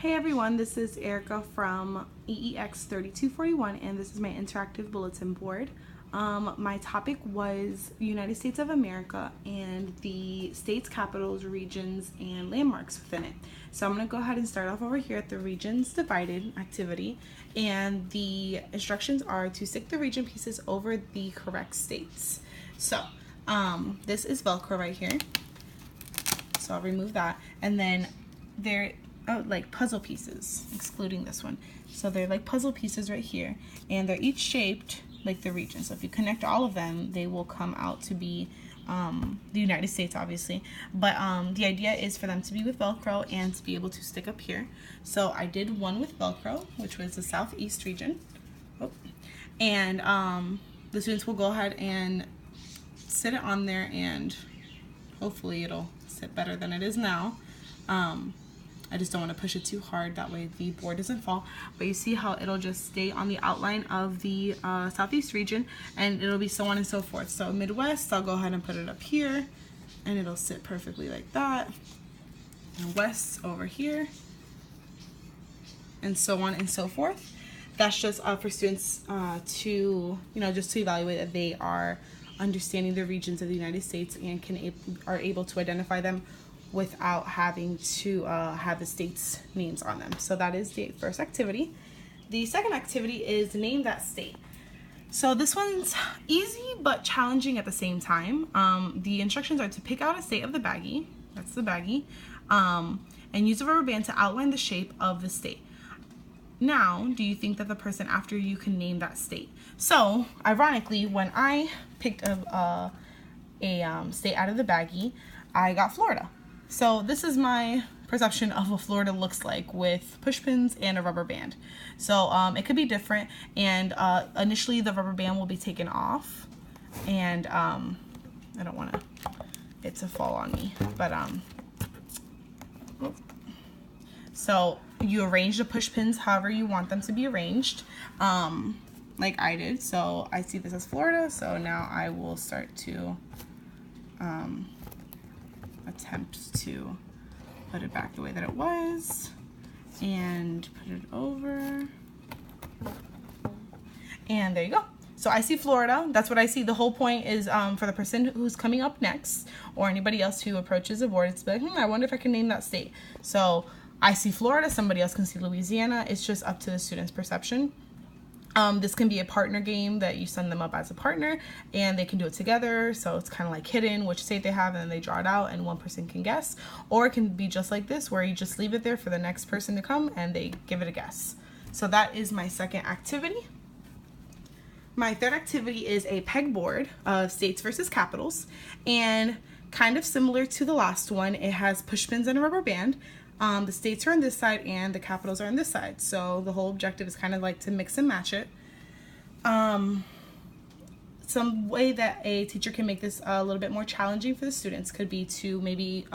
Hey everyone, this is Erica from EEX 3241 and this is my interactive bulletin board. My topic was United States of America and the states, capitals, regions, and landmarks within it. So I'm going to go ahead and start off over here at the regions divided activity, and the instructions are to stick the region pieces over the correct states. So this is Velcro right here, so I'll remove that, and then they're like puzzle pieces, excluding this one. So they're like puzzle pieces right here, and they're each shaped like the region. So if you connect all of them, they will come out to be the United States, obviously. But the idea is for them to be with Velcro and to be able to stick up here. So I did one with Velcro, which was the Southeast region. And the students will go ahead and sit it on there, and hopefully it'll sit better than it is now. I just don't want to push it too hard, that way the board doesn't fall. But you see how it'll just stay on the outline of the Southeast region, and it'll be so on and so forth. So Midwest, I'll go ahead and put it up here, and it'll sit perfectly like that. And West over here, and so on and so forth. That's just for students to, just to evaluate that they are understanding the regions of the United States and are able to identify them without having to have the state's names on them. So that is the first activity. The second activity is name that state. So this one's easy but challenging at the same time. The instructions are to pick out a state of the baggie, that's the baggie, and use a rubber band to outline the shape of the state. Now, do you think that the person after you can name that state? So, ironically, when I picked a state out of the baggie, I got Florida. So this is my perception of what Florida looks like with push pins and a rubber band. So it could be different, and initially the rubber band will be taken off, and I don't want it to fall on me, but so you arrange the push pins however you want them to be arranged, like I did. So I see this as Florida, so now I will start to attempt to put it back the way that it was and put it over, and there you go. So I see Florida, that's what I see. The whole point is for the person who's coming up next, or anybody else who approaches the board, it's like, I wonder if I can name that state. So I see Florida, somebody else can see Louisiana. It's just up to the student's perception. This can be a partner game that you send them up as a partner and they can do it together. So it's kind of like hidden, which state they have, and then they draw it out and one person can guess. Or it can be just like this, where you just leave it there for the next person to come and they give it a guess. So that is my second activity. My third activity is a pegboard of states versus capitals, and kind of similar to the last one, it has push pins and a rubber band. The states are on this side and the capitals are on this side. So the whole objective is kind of like to mix and match it. Some way that a teacher can make this a little bit more challenging for the students could be to maybe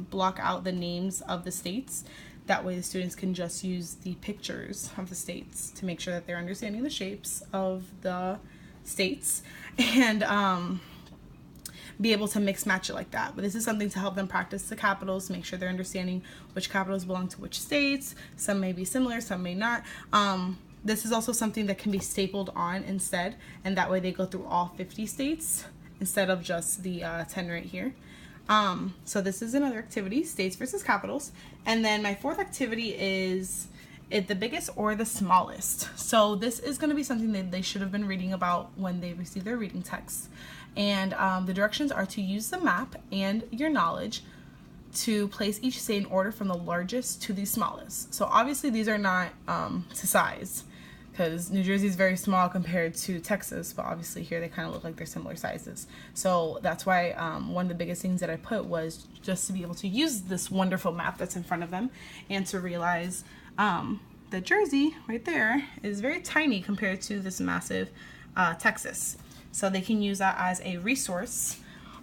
block out the names of the states. That way the students can just use the pictures of the states to make sure that they're understanding the shapes of the states, and be able to mix match it like that. But this is something to help them practice the capitals, make sure they're understanding which capitals belong to which states. Some may be similar, some may not. This is also something that can be stapled on instead, and that way they go through all 50 states instead of just the 10 right here. So this is another activity, states versus capitals. And then my fourth activity is the biggest or the smallest. So this is going to be something that they should have been reading about when they receive their reading text. And the directions are to use the map and your knowledge to place each state in order from the largest to the smallest. So obviously these are not to size, because New Jersey is very small compared to Texas, but obviously here they kind of look like they're similar sizes. So that's why one of the biggest things that I put was just to be able to use this wonderful map that's in front of them, and to realize that Jersey right there is very tiny compared to this massive Texas. So they can use that as a resource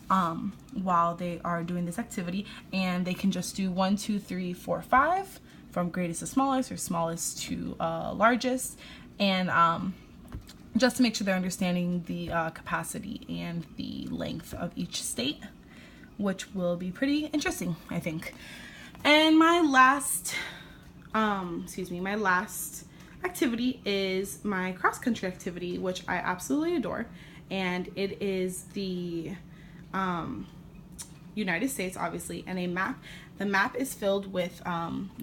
while they are doing this activity, and they can just do 1, 2, 3, 4, 5 from greatest to smallest, or smallest to largest, and just to make sure they're understanding the capacity and the length of each state, which will be pretty interesting, I think. And my last my last activity is my cross-country activity, which I absolutely adore, and it is the United States, obviously, and a map. The map is filled with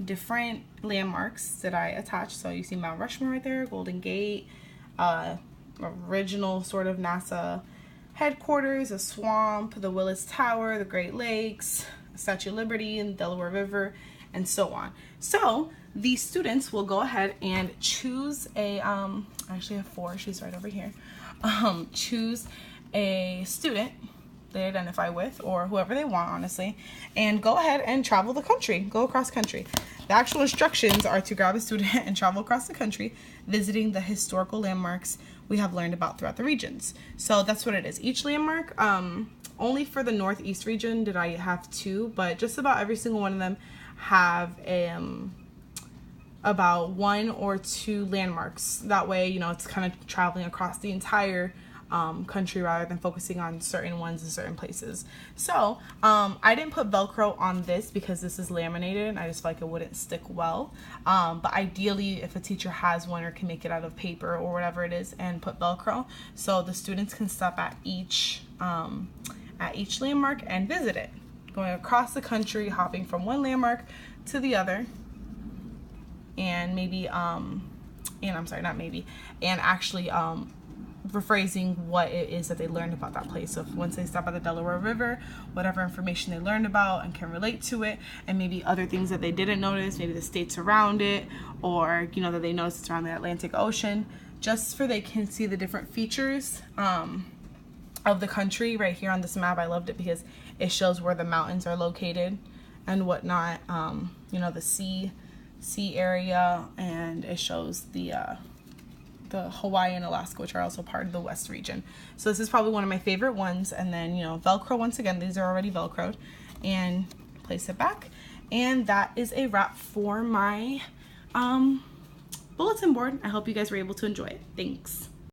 different landmarks that I attach. So you see Mount Rushmore right there, Golden Gate, original sort of NASA headquarters, a swamp, the Willis Tower, the Great Lakes, Statue of Liberty, and Delaware River, and so on. So the students will go ahead and choose a, I actually have 4, she's right over here, choose a student they identify with, or whoever they want, honestly, and go ahead and travel the country, go across country. The actual instructions are to grab a student and travel across the country, visiting the historical landmarks we have learned about throughout the regions. So that's what it is. Each landmark, only for the Northeast region did I have 2, but just about every single one of them have about 1 or 2 landmarks. That way, you know, it's kind of traveling across the entire country rather than focusing on certain ones in certain places. So I didn't put Velcro on this because this is laminated and I just feel like it wouldn't stick well, but ideally if a teacher has one or can make it out of paper or whatever it is and put Velcro, so the students can stop at each landmark and visit it, going across the country, hopping from one landmark to the other, and maybe actually rephrasing what it is that they learned about that place. So if once they stop at the Delaware River, whatever information they learned about and can relate to it, and maybe other things that they didn't notice, maybe the states around it, or you know that they noticed it's around the Atlantic Ocean, just for they can see the different features of the country right here on this map. I loved it because it shows where the mountains are located and whatnot, you know, the sea area, and it shows the Hawaii and Alaska, which are also part of the West region. So this is probably one of my favorite ones. And then, you know, Velcro, once again, these are already Velcroed, and place it back. And that is a wrap for my bulletin board. I hope you guys were able to enjoy it. Thanks.